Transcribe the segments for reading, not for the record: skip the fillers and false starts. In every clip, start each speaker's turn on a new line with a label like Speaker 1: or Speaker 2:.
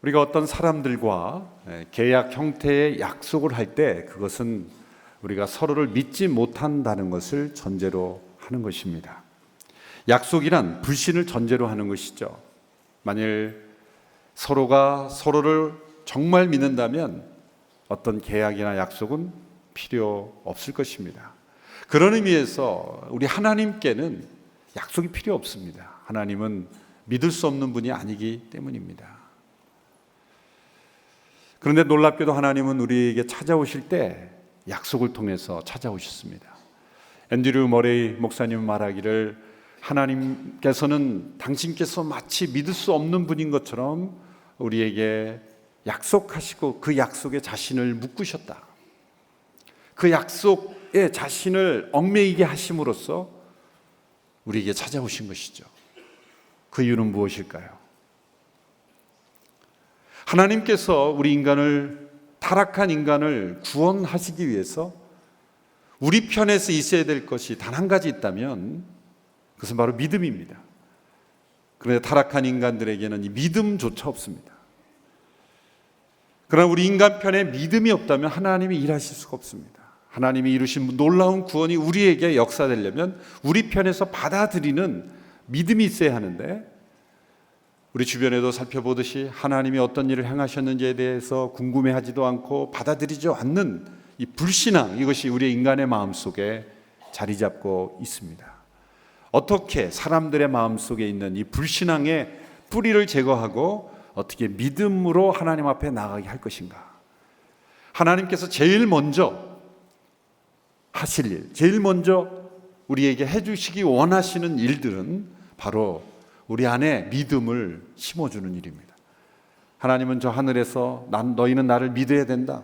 Speaker 1: 우리가 어떤 사람들과 계약 형태의 약속을 할 때 그것은 우리가 서로를 믿지 못한다는 것을 전제로 하는 것입니다. 약속이란 불신을 전제로 하는 것이죠. 만일 서로가 서로를 정말 믿는다면 어떤 계약이나 약속은 필요 없을 것입니다. 그런 의미에서 우리 하나님께는 약속이 필요 없습니다. 하나님은 믿을 수 없는 분이 아니기 때문입니다. 그런데 놀랍게도 하나님은 우리에게 찾아오실 때 약속을 통해서 찾아오셨습니다. 앤드류 머레이 목사님 말하기를 하나님께서는 당신께서 마치 믿을 수 없는 분인 것처럼 우리에게 약속하시고 그 약속에 자신을 묶으셨다. 그 약속에 자신을 얽매이게 하심으로써 우리에게 찾아오신 것이죠. 그 이유는 무엇일까요? 하나님께서 우리 인간을, 타락한 인간을 구원하시기 위해서 우리 편에서 있어야 될 것이 단 한 가지 있다면 그것은 바로 믿음입니다. 그런데 타락한 인간들에게는 이 믿음조차 없습니다. 그러나 우리 인간 편에 믿음이 없다면 하나님이 일하실 수가 없습니다. 하나님이 이루신 놀라운 구원이 우리에게 역사되려면 우리 편에서 받아들이는 믿음이 있어야 하는데, 우리 주변에도 살펴보듯이 하나님이 어떤 일을 행하셨는지에 대해서 궁금해하지도 않고 받아들이지 않는 이 불신앙, 이것이 우리 인간의 마음속에 자리 잡고 있습니다. 어떻게 사람들의 마음속에 있는 이 불신앙의 뿌리를 제거하고 어떻게 믿음으로 하나님 앞에 나가게 할 것인가? 하나님께서 제일 먼저 하실 일, 제일 먼저 우리에게 해주시기 원하시는 일들은 바로 우리 안에 믿음을 심어주는 일입니다. 하나님은 저 하늘에서 너희는 나를 믿어야 된다,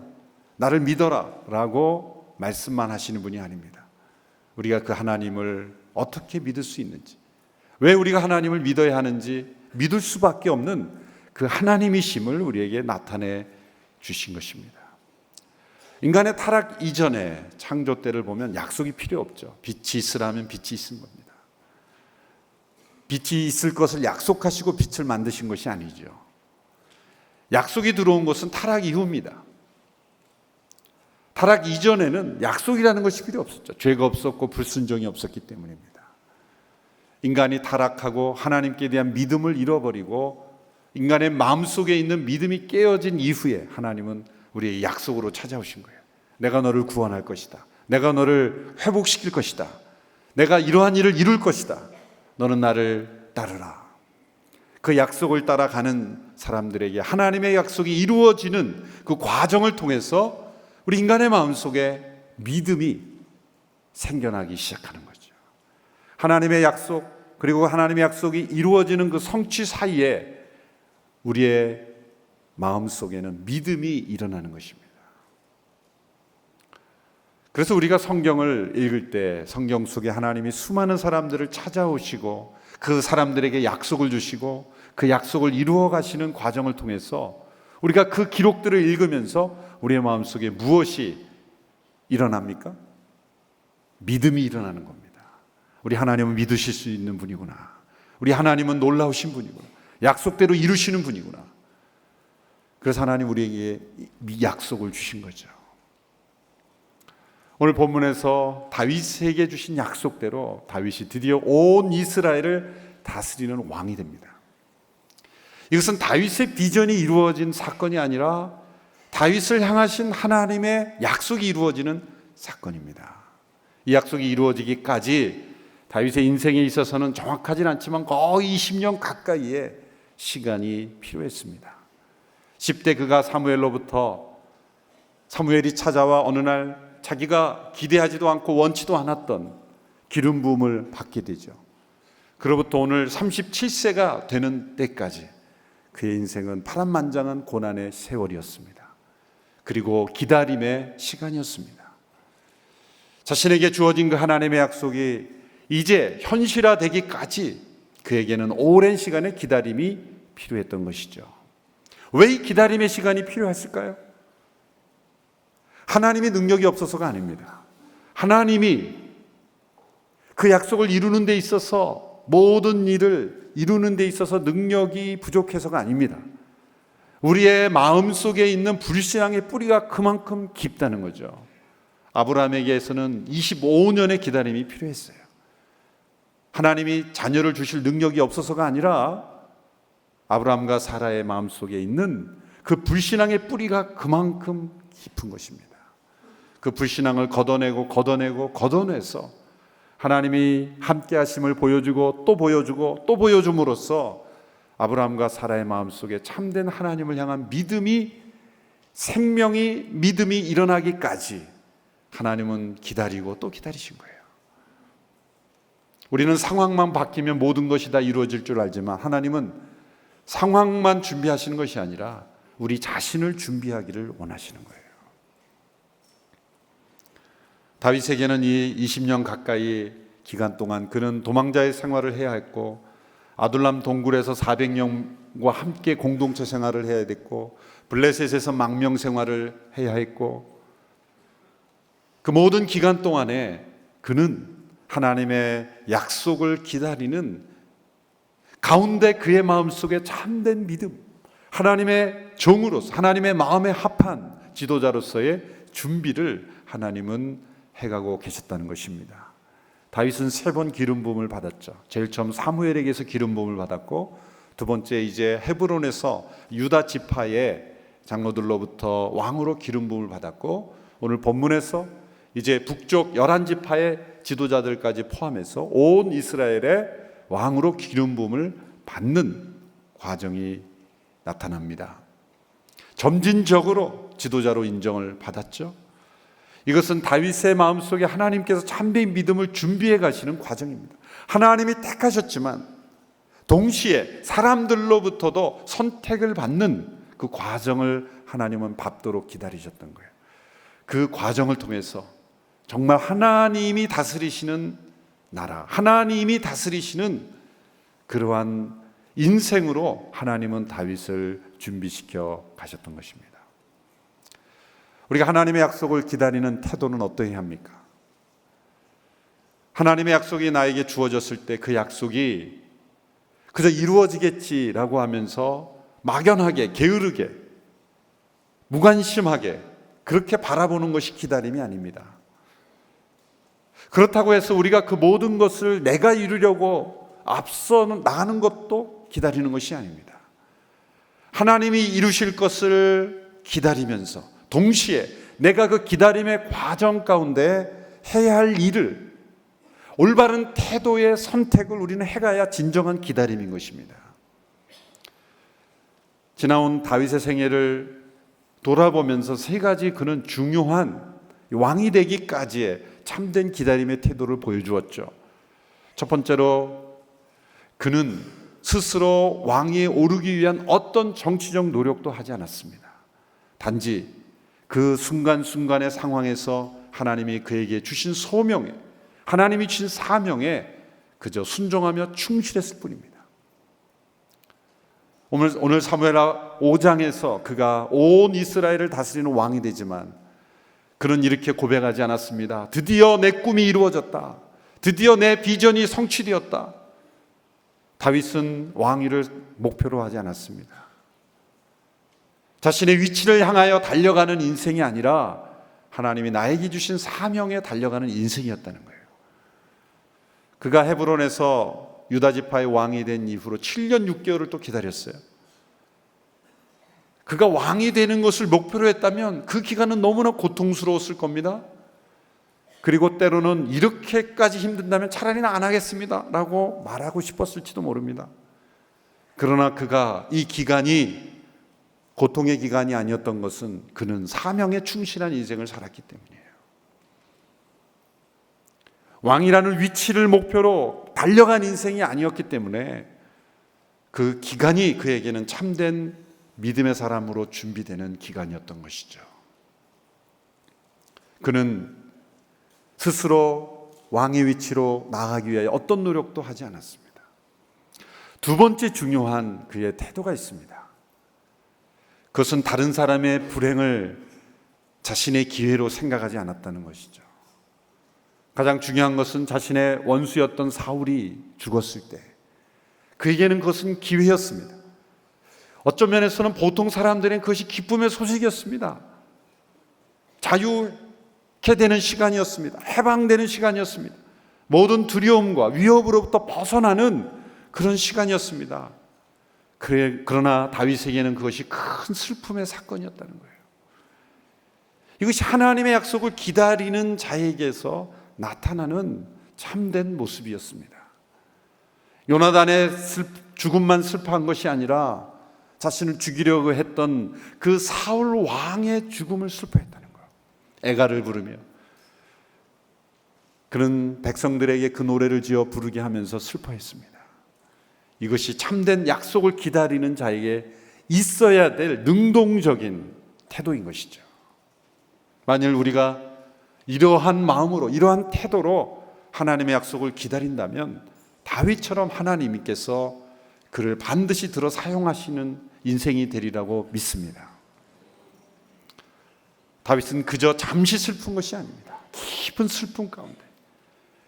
Speaker 1: 나를 믿어라 라고 말씀만 하시는 분이 아닙니다. 우리가 그 하나님을 어떻게 믿을 수 있는지, 왜 우리가 하나님을 믿어야 하는지 믿을 수밖에 없는 그 하나님이심을 우리에게 나타내 주신 것입니다. 인간의 타락 이전에 창조 때를 보면 약속이 필요 없죠. 빛이 있으라면 빛이 있은 겁니다. 빛이 있을 것을 약속하시고 빛을 만드신 것이 아니죠. 약속이 들어온 것은 타락 이후입니다. 타락 이전에는 약속이라는 것이 필요 없었죠. 죄가 없었고 불순종이 없었기 때문입니다. 인간이 타락하고 하나님께 대한 믿음을 잃어버리고 인간의 마음속에 있는 믿음이 깨어진 이후에 하나님은 우리의 약속으로 찾아오신 거예요. 내가 너를 구원할 것이다. 내가 너를 회복시킬 것이다. 내가 이러한 일을 이룰 것이다. 너는 나를 따르라. 그 약속을 따라가는 사람들에게 하나님의 약속이 이루어지는 그 과정을 통해서 우리 인간의 마음속에 믿음이 생겨나기 시작하는 거죠. 하나님의 약속, 그리고 하나님의 약속이 이루어지는 그 성취 사이에 우리의 마음속에는 믿음이 일어나는 것입니다. 그래서 우리가 성경을 읽을 때 성경 속에 하나님이 수많은 사람들을 찾아오시고 그 사람들에게 약속을 주시고 그 약속을 이루어 가시는 과정을 통해서 우리가 그 기록들을 읽으면서 우리의 마음속에 무엇이 일어납니까? 믿음이 일어나는 겁니다. 우리 하나님은 믿으실 수 있는 분이구나. 우리 하나님은 놀라우신 분이구나. 약속대로 이루시는 분이구나. 그래서 하나님 우리에게 약속을 주신 거죠. 오늘 본문에서 다윗에게 주신 약속대로 다윗이 드디어 온 이스라엘을 다스리는 왕이 됩니다. 이것은 다윗의 비전이 이루어진 사건이 아니라 다윗을 향하신 하나님의 약속이 이루어지는 사건입니다. 이 약속이 이루어지기까지 다윗의 인생에 있어서는 정확하진 않지만 거의 20년 가까이의 시간이 필요했습니다. 10대 그가 사무엘이 찾아와 어느 날 자기가 기대하지도 않고 원치도 않았던 기름 부음을 받게 되죠. 그로부터 오늘 37세가 되는 때까지 그의 인생은 파란만장한 고난의 세월이었습니다. 그리고 기다림의 시간이었습니다. 자신에게 주어진 그 하나님의 약속이 이제 현실화되기까지 그에게는 오랜 시간의 기다림이 필요했던 것이죠. 왜 이 기다림의 시간이 필요했을까요? 하나님의 능력이 없어서가 아닙니다. 하나님이 그 약속을 이루는 데 있어서, 모든 일을 이루는 데 있어서 능력이 부족해서가 아닙니다. 우리의 마음 속에 있는 불신앙의 뿌리가 그만큼 깊다는 거죠. 아브라함에게서는 25년의 기다림이 필요했어요. 하나님이 자녀를 주실 능력이 없어서가 아니라 아브라함과 사라의 마음 속에 있는 그 불신앙의 뿌리가 그만큼 깊은 것입니다. 그 불신앙을 걷어내서 하나님이 함께 하심을 보여주고 또 보여주고 또 보여줌으로써 아브라함과 사라의 마음속에 참된 하나님을 향한 믿음이 일어나기까지 하나님은 기다리고 또 기다리신 거예요. 우리는 상황만 바뀌면 모든 것이 다 이루어질 줄 알지만 하나님은 상황만 준비하시는 것이 아니라 우리 자신을 준비하기를 원하시는 거예요. 다윗에게는 이 20년 가까이 기간 동안 그는 도망자의 생활을 해야 했고 아둘람 동굴에서 400명과 함께 공동체 생활을 해야 됐고 블레셋에서 망명 생활을 해야 했고 그 모든 기간 동안에 그는 하나님의 약속을 기다리는 가운데 그의 마음속에 참된 믿음, 하나님의 종으로서 하나님의 마음에 합한 지도자로서의 준비를 하나님은 해가고 계셨다는 것입니다. 다윗은 3번 기름 부음을 받았죠. 제일 처음 사무엘에게서 기름 부음을 받았고 두 번째 이제 헤브론에서 유다 지파의 장로들로부터 왕으로 기름 부음을 받았고 오늘 본문에서 이제 북쪽 11지파의 지도자들까지 포함해서 온 이스라엘의 왕으로 기름 부음을 받는 과정이 나타납니다. 점진적으로 지도자로 인정을 받았죠. 이것은 다윗의 마음속에 하나님께서 참된 믿음을 준비해 가시는 과정입니다. 하나님이 택하셨지만 동시에 사람들로부터도 선택을 받는 그 과정을 하나님은 밟도록 기다리셨던 거예요. 그 과정을 통해서 정말 하나님이 다스리시는 나라, 하나님이 다스리시는 그러한 인생으로 하나님은 다윗을 준비시켜 가셨던 것입니다. 우리가 하나님의 약속을 기다리는 태도는 어떠해야 합니까? 하나님의 약속이 나에게 주어졌을 때 그 약속이 그저 이루어지겠지라고 하면서 막연하게, 게으르게, 무관심하게 그렇게 바라보는 것이 기다림이 아닙니다. 그렇다고 해서 우리가 그 모든 것을 내가 이루려고 앞서 나가는 것도 기다리는 것이 아닙니다. 하나님이 이루실 것을 기다리면서 동시에 내가 그 기다림의 과정 가운데 해야 할 일을 올바른 태도의 선택을 우리는 해가야 진정한 기다림인 것입니다. 지나온 다윗의 생애를 돌아보면서 3가지 그는 중요한 왕이 되기까지의 참된 기다림의 태도를 보여주었죠. 첫 번째로 그는 스스로 왕위에 오르기 위한 어떤 정치적 노력도 하지 않았습니다. 단지 그 순간순간의 상황에서 하나님이 그에게 주신 소명에, 하나님이 주신 사명에 그저 순종하며 충실했을 뿐입니다. 오늘 사무엘하 5장에서 그가 온 이스라엘을 다스리는 왕이 되지만 그는 이렇게 고백하지 않았습니다. 드디어 내 꿈이 이루어졌다. 드디어 내 비전이 성취되었다. 다윗은 왕위를 목표로 하지 않았습니다. 자신의 위치를 향하여 달려가는 인생이 아니라 하나님이 나에게 주신 사명에 달려가는 인생이었다는 거예요. 그가 헤브론에서 유다 지파의 왕이 된 이후로 7년 6개월을 또 기다렸어요. 그가 왕이 되는 것을 목표로 했다면 그 기간은 너무나 고통스러웠을 겁니다. 그리고 때로는 이렇게까지 힘든다면 차라리 안 하겠습니다 라고 말하고 싶었을지도 모릅니다. 그러나 그가 이 기간이 고통의 기간이 아니었던 것은 그는 사명에 충실한 인생을 살았기 때문이에요. 왕이라는 위치를 목표로 달려간 인생이 아니었기 때문에 그 기간이 그에게는 참된 믿음의 사람으로 준비되는 기간이었던 것이죠. 그는 스스로 왕의 위치로 나아가기 위하여 어떤 노력도 하지 않았습니다. 두 번째 중요한 그의 태도가 있습니다. 그것은 다른 사람의 불행을 자신의 기회로 생각하지 않았다는 것이죠. 가장 중요한 것은 자신의 원수였던 사울이 죽었을 때 그에게는 그것은 기회였습니다. 어떤 면에서는 보통 사람들은 그것이 기쁨의 소식이었습니다. 자유케 되는 시간이었습니다. 해방되는 시간이었습니다. 모든 두려움과 위협으로부터 벗어나는 그런 시간이었습니다. 그러나 다윗에게는 그것이 큰 슬픔의 사건이었다는 거예요. 이것이 하나님의 약속을 기다리는 자에게서 나타나는 참된 모습이었습니다. 요나단의 죽음만 슬퍼한 것이 아니라 자신을 죽이려고 했던 그 사울 왕의 죽음을 슬퍼했다는 거예요. 애가를 부르며 그는 백성들에게 그 노래를 지어 부르게 하면서 슬퍼했습니다. 이것이 참된 약속을 기다리는 자에게 있어야 될 능동적인 태도인 것이죠. 만일 우리가 이러한 마음으로, 이러한 태도로 하나님의 약속을 기다린다면 다윗처럼 하나님께서 그를 반드시 들어 사용하시는 인생이 되리라고 믿습니다. 다윗은 그저 잠시 슬픈 것이 아닙니다. 깊은 슬픔 가운데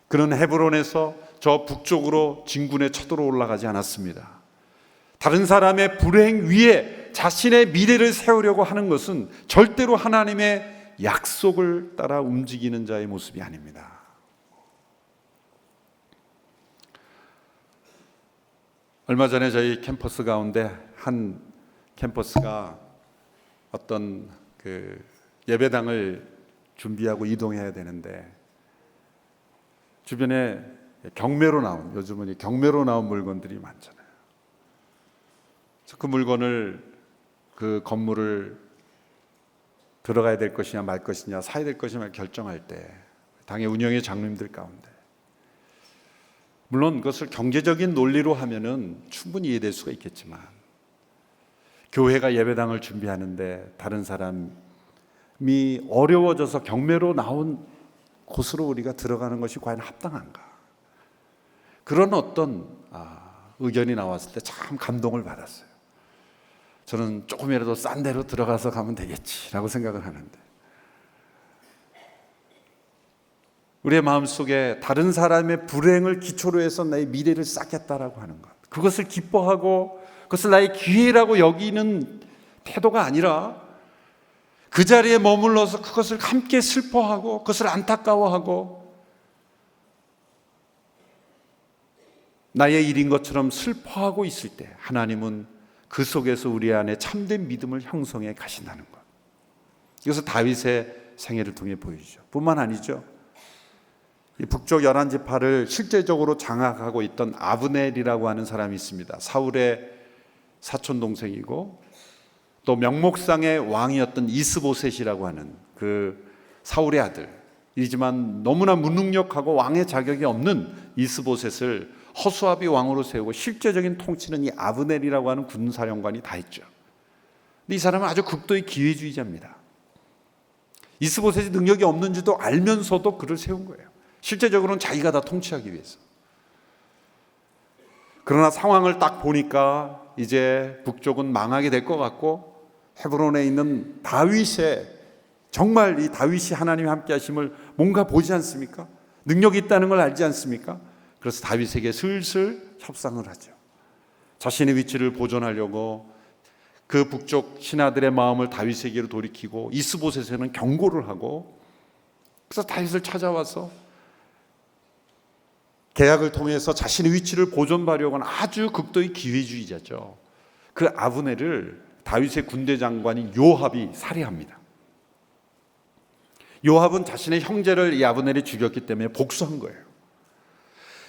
Speaker 1: 그는 헤브론에서 저 북쪽으로 진군에 쳐들어 올라가지 않았습니다. 다른 사람의 불행 위에 자신의 미래를 세우려고 하는 것은 절대로 하나님의 약속을 따라 움직이는 자의 모습이 아닙니다. 얼마 전에 저희 캠퍼스 가운데 한 캠퍼스가 어떤 그 예배당을 준비하고 이동해야 되는데 주변에 경매로 나온, 요즘은 경매로 나온 물건들이 많잖아요. 그래서 그 물건을, 그 건물을 들어가야 될 것이냐 말 것이냐, 사야 될 것이냐 결정할 때 당의 운영의 장로님들 가운데, 물론 그것을 경제적인 논리로 하면은 충분히 이해될 수가 있겠지만, 교회가 예배당을 준비하는데 다른 사람이 어려워져서 경매로 나온 곳으로 우리가 들어가는 것이 과연 합당한가? 그런 어떤 의견이 나왔을 때 참 감동을 받았어요. 저는 조금이라도 싼 데로 들어가서 가면 되겠지라고 생각을 하는데, 우리의 마음속에 다른 사람의 불행을 기초로 해서 나의 미래를 쌓겠다라고 하는 것, 그것을 기뻐하고 그것을 나의 기회라고 여기는 태도가 아니라 그 자리에 머물러서 그것을 함께 슬퍼하고 그것을 안타까워하고 나의 일인 것처럼 슬퍼하고 있을 때 하나님은 그 속에서 우리 안에 참된 믿음을 형성해 가신다는 것, 이것을 다윗의 생애를 통해 보여주죠. 뿐만 아니죠, 이 북쪽 11지파를 실제적으로 장악하고 있던 아브넬이라고 하는 사람이 있습니다. 사울의 사촌 동생이고 또 명목상의 왕이었던 이스보셋이라고 하는 그 사울의 아들이지만 너무나 무능력하고 왕의 자격이 없는 이스보셋을 허수아비 왕으로 세우고 실제적인 통치는 이 아브넬이라고 하는 군사령관이 다 했죠. 근데 이 사람은 아주 극도의 기회주의자입니다. 이스보셋이 능력이 없는지도 알면서도 그를 세운 거예요. 실제적으로는 자기가 다 통치하기 위해서. 그러나 상황을 딱 보니까 이제 북쪽은 망하게 될 것 같고, 헤브론에 있는 다윗의, 정말 이 다윗이 하나님이 함께 하심을 뭔가 보지 않습니까? 능력이 있다는 걸 알지 않습니까? 그래서 다윗에게 슬슬 협상을 하죠. 자신의 위치를 보존하려고 그 북쪽 신하들의 마음을 다윗에게로 돌이키고, 이스보셋에는 경고를 하고, 그래서 다윗을 찾아와서 계약을 통해서 자신의 위치를 보존하려고 하는 아주 극도의 기회주의자죠. 그 아브넬을 다윗의 군대 장관인 요압이 살해합니다. 요압은 자신의 형제를 이 아브넬이 죽였기 때문에 복수한 거예요.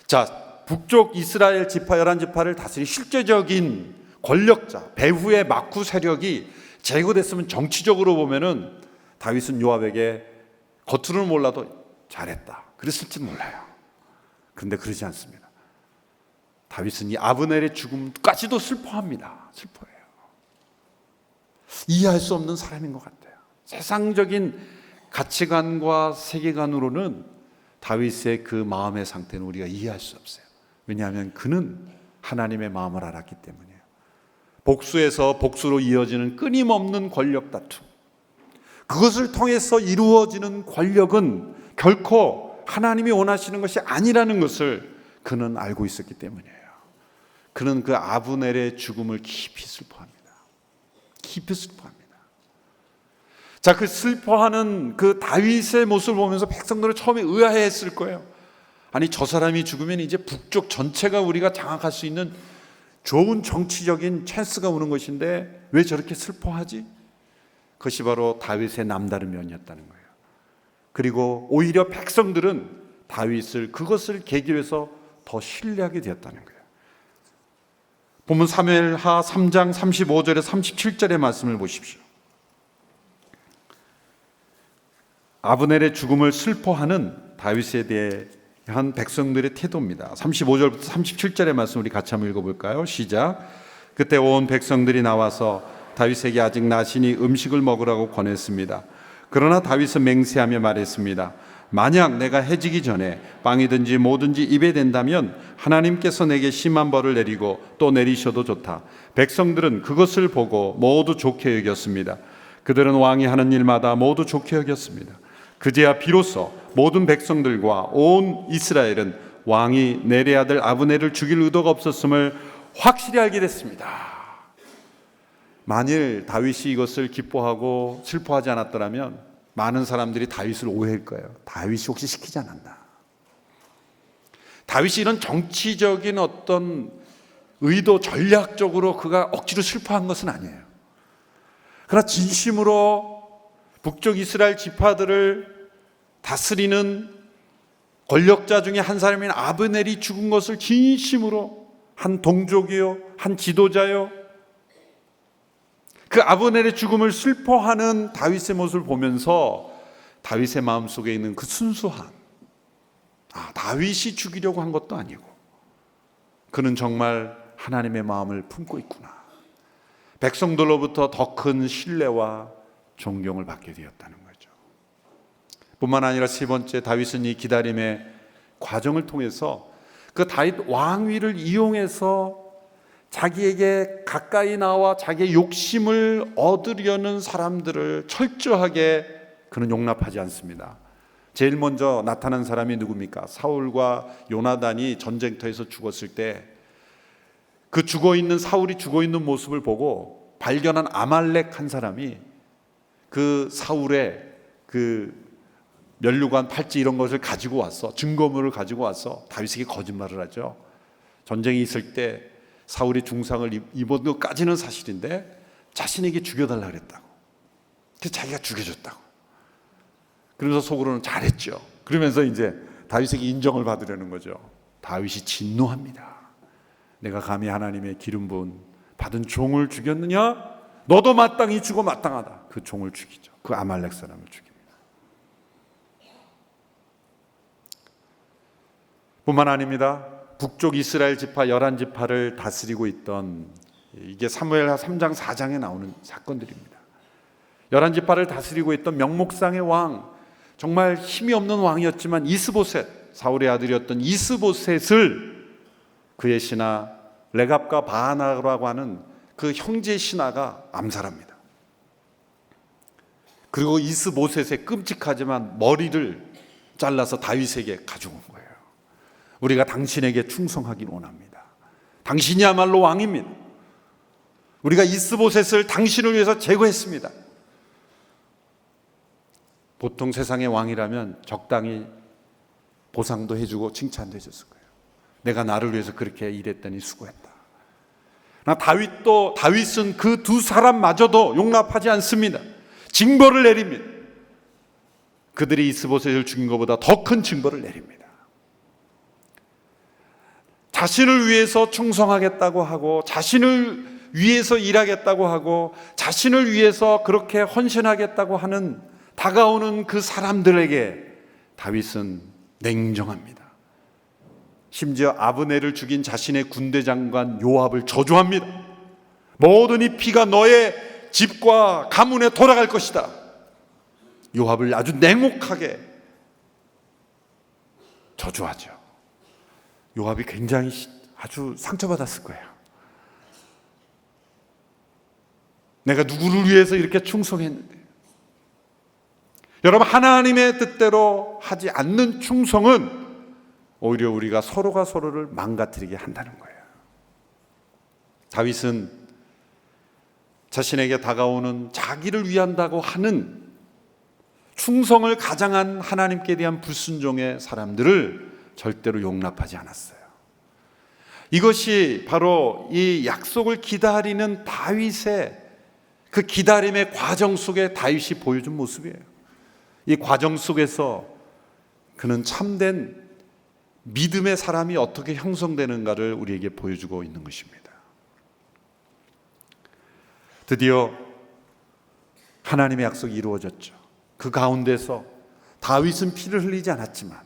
Speaker 1: 자, 북쪽 이스라엘 지파 11지파를 다스릴 실제적인 권력자, 배후의 막후 세력이 제거됐으면 정치적으로 보면은 다윗은 요압에게 겉으로는 몰라도 잘했다 그랬을지 몰라요. 그런데 그러지 않습니다. 다윗은 이 아브넬의 죽음까지도 슬퍼합니다. 슬퍼해요. 이해할 수 없는 사람인 것 같아요. 세상적인 가치관과 세계관으로는 다윗의 그 마음의 상태는 우리가 이해할 수 없어요. 왜냐하면 그는 하나님의 마음을 알았기 때문이에요. 복수에서 복수로 이어지는 끊임없는 권력 다툼, 그것을 통해서 이루어지는 권력은 결코 하나님이 원하시는 것이 아니라는 것을 그는 알고 있었기 때문이에요. 그는 그 아브넬의 죽음을 깊이 슬퍼합니다. 깊이 슬퍼합니다. 자, 그 슬퍼하는 그 다윗의 모습을 보면서 백성들은 처음에 의아해했을 거예요. 아니, 저 사람이 죽으면 이제 북쪽 전체가 우리가 장악할 수 있는 좋은 정치적인 찬스가 오는 것인데 왜 저렇게 슬퍼하지? 그것이 바로 다윗의 남다른 면이었다는 거예요. 그리고 오히려 백성들은 다윗을 그것을 계기로 해서 더 신뢰하게 되었다는 거예요. 본문 사무엘하 3장 35절에 37절의 말씀을 보십시오. 아브넬의 죽음을 슬퍼하는 다윗에 대한 백성들의 태도입니다. 35절부터 37절의 말씀 우리 같이 한번 읽어볼까요? 시작. 그때 온 백성들이 나와서 다윗에게 아직 나시니 음식을 먹으라고 권했습니다. 그러나 다윗은 맹세하며 말했습니다. 만약 내가 해지기 전에 빵이든지 뭐든지 입에 댄다면 하나님께서 내게 심한 벌을 내리고 또 내리셔도 좋다. 백성들은 그것을 보고 모두 좋게 여겼습니다. 그들은 왕이 하는 일마다 모두 좋게 여겼습니다. 그제야 비로소 모든 백성들과 온 이스라엘은 왕이 내레 아들 아브넬을 죽일 의도가 없었음을 확실히 알게 됐습니다. 만일 다윗이 이것을 기뻐하고 슬퍼하지 않았더라면 많은 사람들이 다윗을 오해할 거예요. 다윗이 혹시 시키지 않았나? 다윗이 이런 정치적인 어떤 의도, 전략적으로 그가 억지로 슬퍼한 것은 아니에요. 그러나 진심으로 북쪽 이스라엘 지파들을 다스리는 권력자 중에 한 사람인 아브넬이 죽은 것을 진심으로 한 동족이요, 한 지도자요, 그 아브넬의 죽음을 슬퍼하는 다윗의 모습을 보면서 다윗의 마음속에 있는 그 순수한, 다윗이 죽이려고 한 것도 아니고 그는 정말 하나님의 마음을 품고 있구나. 백성들로부터 더 큰 신뢰와 존경을 받게 되었다는 거죠. 뿐만 아니라 세 번째, 다윗은 이 기다림의 과정을 통해서 그 다윗 왕위를 이용해서 자기에게 가까이 나와 자기의 욕심을 얻으려는 사람들을 철저하게 그는 용납하지 않습니다. 제일 먼저 나타난 사람이 누굽니까? 사울과 요나단이 전쟁터에서 죽었을 때 그 죽어있는 사울이 죽어있는 모습을 보고 발견한 아말렉 한 사람이 그 사울의 그 면류관, 팔찌 이런 것을 가지고 와서, 증거물을 가지고 와서 다윗에게 거짓말을 하죠. 전쟁이 있을 때 사울이 중상을 입은 것까지는 사실인데 자신에게 죽여달라 그랬다고. 그래서 자기가 죽여줬다고. 그러면서 속으로는 잘했죠. 그러면서 이제 다윗에게 인정을 받으려는 거죠. 다윗이 진노합니다. 내가 감히 하나님의 기름 부은 받은 종을 죽였느냐? 너도 마땅히 죽어 마땅하다. 그 종을 죽이죠. 그 아말렉 사람을 죽입니다. 뿐만 아닙니다. 북쪽 이스라엘 지파 11지파를 다스리고 있던, 이게 사무엘하 3장 4장에 나오는 사건들입니다. 11지파를 다스리고 있던 명목상의 왕, 정말 힘이 없는 왕이었지만 이스보셋, 사울의 아들이었던 이스보셋을 그의 신하 레갑과 바하나라고 하는 그 형제 신하가 암살합니다. 그리고 이스보셋의 끔찍하지만 머리를 잘라서 다윗에게 가져온 거예요. 우리가 당신에게 충성하길 원합니다. 당신이야말로 왕입니다. 우리가 이스보셋을 당신을 위해서 제거했습니다. 보통 세상의 왕이라면 적당히 보상도 해주고 칭찬도 해줬을 거예요. 내가 나를 위해서 그렇게 일했더니 수고했다. 다윗은 그 두 사람마저도 용납하지 않습니다. 징벌을 내립니다. 그들이 이스보셋을 죽인 것보다 더 큰 징벌을 내립니다. 자신을 위해서 충성하겠다고 하고, 자신을 위해서 일하겠다고 하고, 자신을 위해서 그렇게 헌신하겠다고 하는 다가오는 그 사람들에게 다윗은 냉정합니다. 심지어 아브넬을 죽인 자신의 군대 장관 요압을 저주합니다. 모든 이 피가 너의 집과 가문에 돌아갈 것이다. 요압을 아주 냉혹하게 저주하죠. 요압이 굉장히 아주 상처받았을 거예요. 내가 누구를 위해서 이렇게 충성했는데. 여러분, 하나님의 뜻대로 하지 않는 충성은 오히려 우리가 서로가 서로를 망가뜨리게 한다는 거예요. 다윗은 자신에게 다가오는 자기를 위한다고 하는 충성을 가장한 하나님께 대한 불순종의 사람들을 절대로 용납하지 않았어요. 이것이 바로 이 약속을 기다리는 다윗의 그 기다림의 과정 속에 다윗이 보여준 모습이에요. 이 과정 속에서 그는 참된 믿음의 사람이 어떻게 형성되는가를 우리에게 보여주고 있는 것입니다. 드디어 하나님의 약속이 이루어졌죠. 그 가운데서 다윗은 피를 흘리지 않았지만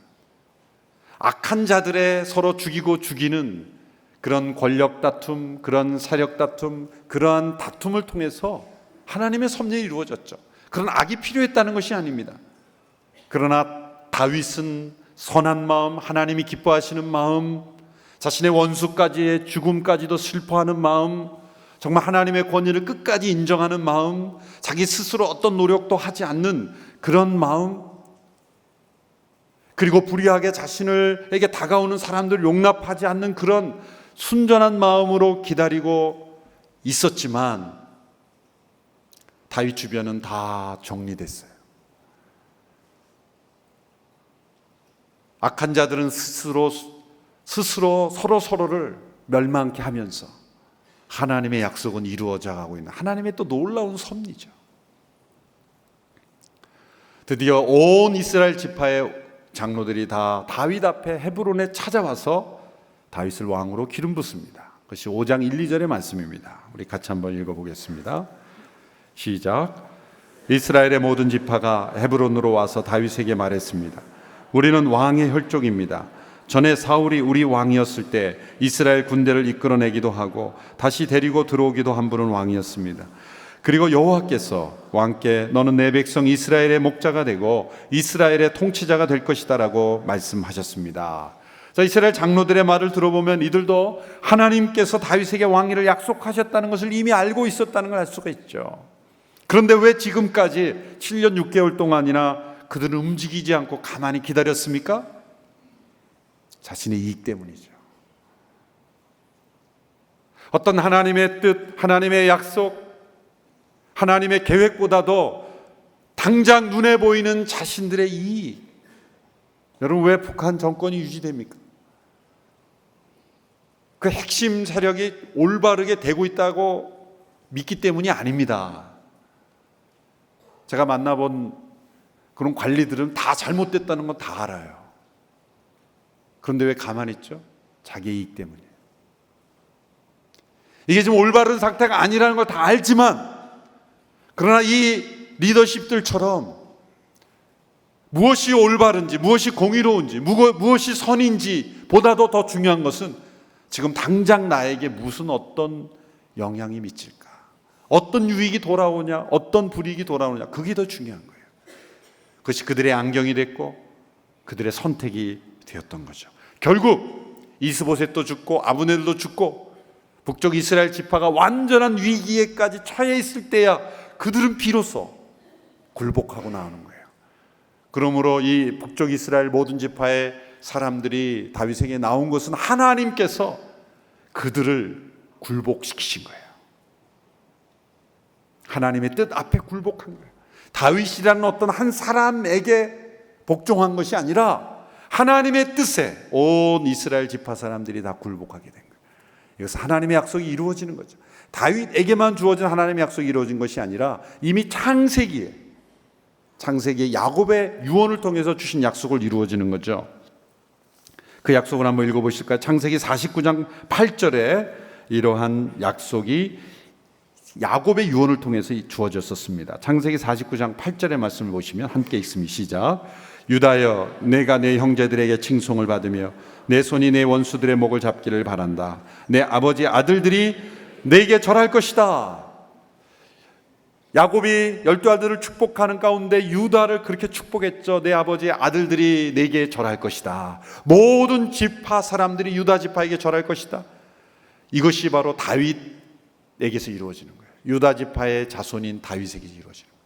Speaker 1: 악한 자들의 서로 죽이고 죽이는 그런 권력 다툼, 그런 세력 다툼, 그러한 다툼을 통해서 하나님의 섭리가 이루어졌죠. 그런 악이 필요했다는 것이 아닙니다. 그러나 다윗은 선한 마음, 하나님이 기뻐하시는 마음, 자신의 원수까지의 죽음까지도 슬퍼하는 마음, 정말 하나님의 권위를 끝까지 인정하는 마음, 자기 스스로 어떤 노력도 하지 않는 그런 마음, 그리고 불의하게 자신에게 다가오는 사람들을 용납하지 않는 그런 순전한 마음으로 기다리고 있었지만 다윗 주변은 다 정리됐어요. 악한 자들은 스스로 서로를 멸망케 하면서 하나님의 약속은 이루어져 가고 있는 하나님의 또 놀라운 섭리죠. 드디어 온 이스라엘 지파의 장로들이 다 다윗 앞에 헤브론에 찾아와서 다윗을 왕으로 기름 붓습니다. 그것이 5장 1, 2절의 말씀입니다. 우리 같이 한번 읽어보겠습니다. 시작. 이스라엘의 모든 지파가 헤브론으로 와서 다윗에게 말했습니다. 우리는 왕의 혈족입니다. 전에 사울이 우리 왕이었을 때 이스라엘 군대를 이끌어내기도 하고 다시 데리고 들어오기도 한 분은 왕이었습니다. 그리고 여호와께서 왕께 너는 내 백성 이스라엘의 목자가 되고 이스라엘의 통치자가 될 것이다 라고 말씀하셨습니다. 자, 이스라엘 장로들의 말을 들어보면 이들도 하나님께서 다윗에게 왕위를 약속하셨다는 것을 이미 알고 있었다는 걸 알 수가 있죠. 그런데 왜 지금까지 7년 6개월 동안이나 그들은 움직이지 않고 가만히 기다렸습니까? 자신의 이익 때문이죠. 어떤 하나님의 뜻, 하나님의 약속, 하나님의 계획보다도 당장 눈에 보이는 자신들의 이익. 여러분, 왜 북한 정권이 유지됩니까? 그 핵심 세력이 올바르게 되고 있다고 믿기 때문이 아닙니다. 제가 만나본 그런 관리들은 다 잘못됐다는 건 다 알아요. 그런데 왜 가만히 있죠? 자기 이익 때문이에요. 이게 지금 올바른 상태가 아니라는 걸 다 알지만, 그러나 이 리더십들처럼 무엇이 올바른지, 무엇이 공의로운지, 무엇이 선인지 보다도 더 중요한 것은 지금 당장 나에게 무슨 어떤 영향이 미칠까, 어떤 유익이 돌아오냐, 어떤 불이익이 돌아오냐, 그게 더 중요한 거예요. 그것이 그들의 안경이 됐고 그들의 선택이 되었던 거죠. 결국 이스보셋도 죽고 아브넬도 죽고 북쪽 이스라엘 지파가 완전한 위기에까지 처해 있을 때야 그들은 비로소 굴복하고 나오는 거예요. 그러므로 이 북쪽 이스라엘 모든 지파의 사람들이 다윗에게 나온 것은 하나님께서 그들을 굴복시키신 거예요. 하나님의 뜻 앞에 굴복한 거예요. 다윗이라는 어떤 한 사람에게 복종한 것이 아니라 하나님의 뜻에 온 이스라엘 지파 사람들이 다 굴복하게 된 거예요. 이것은 하나님의 약속이 이루어지는 거죠. 다윗에게만 주어진 하나님의 약속이 이루어진 것이 아니라 이미 창세기에 야곱의 유언을 통해서 주신 약속을 이루어지는 거죠. 그 약속을 한번 읽어보실까요? 창세기 49장 8절에 이러한 약속이 야곱의 유언을 통해서 주어졌었습니다. 창세기 49장 8절의 말씀을 보시면 함께 읽습니다. 시작. 유다여, 내가 내 형제들에게 칭송을 받으며 내 손이 내 원수들의 목을 잡기를 바란다. 내 아버지 아들들이 내게 절할 것이다. 야곱이 12아들을 축복하는 가운데 유다를 그렇게 축복했죠. 내 아버지의 아들들이 내게 절할 것이다. 모든 지파 사람들이 유다 지파에게 절할 것이다. 이것이 바로 다윗에게서 이루어지는 거예요. 유다 지파의 자손인 다윗에게 이루어지는 거예요.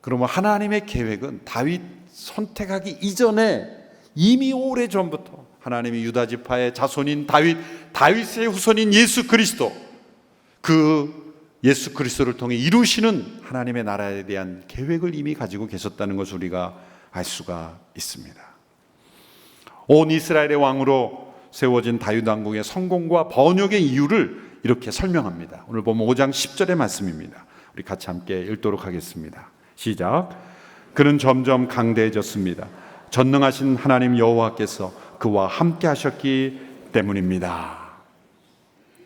Speaker 1: 그러면 하나님의 계획은 다윗 선택하기 이전에 이미 오래전부터 하나님이 유다 지파의 자손인 다윗의 후손인 예수 그리스도, 그 예수 그리스도를 통해 이루시는 하나님의 나라에 대한 계획을 이미 가지고 계셨다는 것을 우리가 알 수가 있습니다. 온 이스라엘의 왕으로 세워진 다윗 왕국의 성공과 번영의 이유를 이렇게 설명합니다. 오늘 보면 5장 10절의 말씀입니다. 우리 같이 함께 읽도록 하겠습니다. 시작. 그는 점점 강대해졌습니다. 전능하신 하나님 여호와께서 그와 함께 하셨기 때문입니다.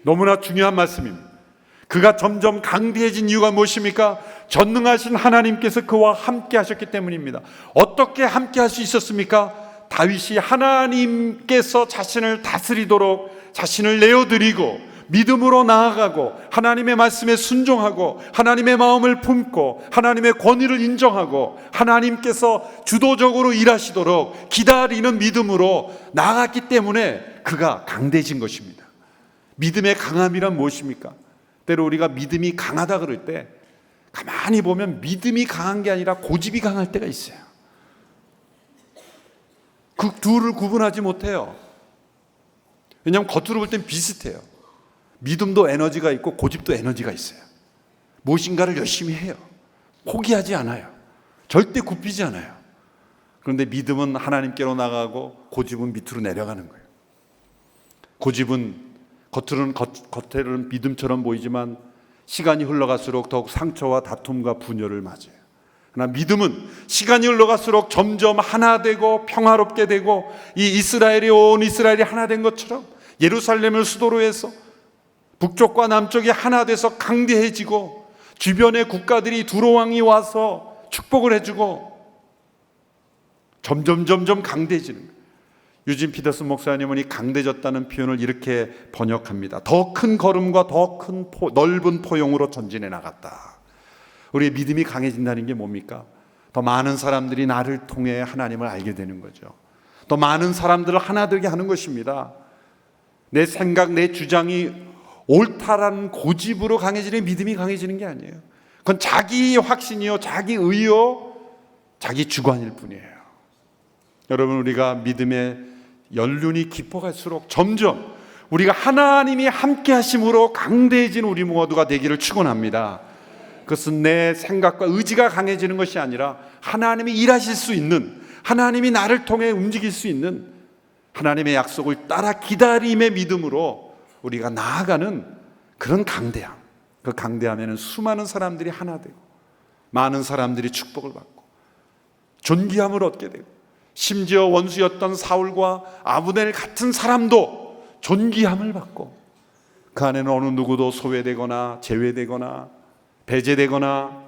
Speaker 1: 너무나 중요한 말씀입니다. 그가 점점 강대해진 이유가 무엇입니까? 전능하신 하나님께서 그와 함께 하셨기 때문입니다. 어떻게 함께 할 수 있었습니까? 다윗이 하나님께서 자신을 다스리도록 자신을 내어드리고 믿음으로 나아가고 하나님의 말씀에 순종하고 하나님의 마음을 품고 하나님의 권위를 인정하고 하나님께서 주도적으로 일하시도록 기다리는 믿음으로 나아갔기 때문에 그가 강대해진 것입니다. 믿음의 강함이란 무엇입니까? 때로 우리가 믿음이 강하다 그럴 때 가만히 보면 믿음이 강한 게 아니라 고집이 강할 때가 있어요. 그 둘을 구분하지 못해요. 왜냐하면 겉으로 볼 땐 비슷해요. 믿음도 에너지가 있고 고집도 에너지가 있어요. 무엇인가를 열심히 해요. 포기하지 않아요. 절대 굽히지 않아요. 그런데 믿음은 하나님께로 나가고 고집은 밑으로 내려가는 거예요. 고집은 겉으로는 믿음처럼 보이지만 시간이 흘러갈수록 더욱 상처와 다툼과 분열을 맞아요. 그러나 믿음은 시간이 흘러갈수록 점점 하나 되고 평화롭게 되고 이 온 이스라엘이 하나 된 것처럼 예루살렘을 수도로 해서 북쪽과 남쪽이 하나 돼서 강대해지고 주변의 국가들이 두로왕이 와서 축복을 해주고 점점 강대해지는 거예요. 유진 피터슨 목사님은 이 강대해졌다는 표현을 이렇게 번역합니다. 더 큰 걸음과 더 큰 넓은 포용으로 전진해 나갔다. 우리의 믿음이 강해진다는 게 뭡니까? 더 많은 사람들이 나를 통해 하나님을 알게 되는 거죠. 더 많은 사람들을 하나 되게 하는 것입니다. 내 생각, 내 주장이 옳다라는 고집으로 강해지는 믿음이 강해지는 게 아니에요. 그건 자기 확신이요, 자기 의요, 자기 주관일 뿐이에요. 여러분, 우리가 믿음의 연륜이 깊어갈수록 점점 우리가 하나님이 함께 하심으로 강대해진 우리 모두가 되기를 축원합니다. 그것은 내 생각과 의지가 강해지는 것이 아니라 하나님이 일하실 수 있는, 하나님이 나를 통해 움직일 수 있는 하나님의 약속을 따라 기다림의 믿음으로 우리가 나아가는 그런 강대함. 그 강대함에는 수많은 사람들이 하나 되고 많은 사람들이 축복을 받고 존귀함을 얻게 되고 심지어 원수였던 사울과 아브넬 같은 사람도 존귀함을 받고 그 안에는 어느 누구도 소외되거나 제외되거나 배제되거나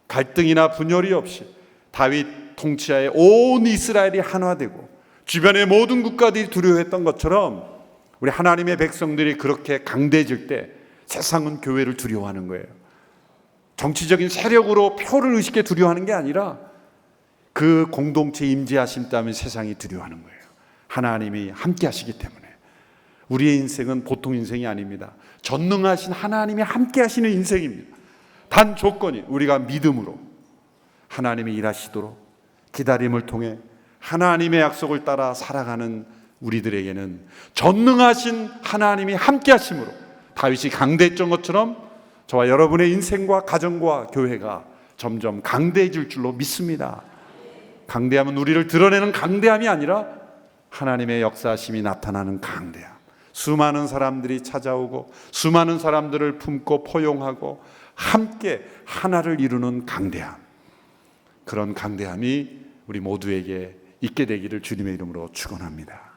Speaker 1: 갈등이나 분열이 없이 다윗 통치하에 온 이스라엘이 하나되고 주변의 모든 국가들이 두려워했던 것처럼 우리 하나님의 백성들이 그렇게 강대해질 때 세상은 교회를 두려워하는 거예요. 정치적인 세력으로 표를 의식해 두려워하는 게 아니라 그 공동체 임재하심 때문에 세상이 두려워하는 거예요. 하나님이 함께 하시기 때문에. 우리의 인생은 보통 인생이 아닙니다. 전능하신 하나님이 함께 하시는 인생입니다. 단 조건이 우리가 믿음으로 하나님이 일하시도록 기다림을 통해 하나님의 약속을 따라 살아가는 우리들에게는 전능하신 하나님이 함께 하심으로 다윗이 강대했던 것처럼 저와 여러분의 인생과 가정과 교회가 점점 강대해질 줄로 믿습니다. 강대함은 우리를 드러내는 강대함이 아니라 하나님의 역사하심이 나타나는 강대함. 수많은 사람들이 찾아오고 수많은 사람들을 품고 포용하고 함께 하나를 이루는 강대함. 그런 강대함이 우리 모두에게 있게 되기를 주님의 이름으로 축원합니다.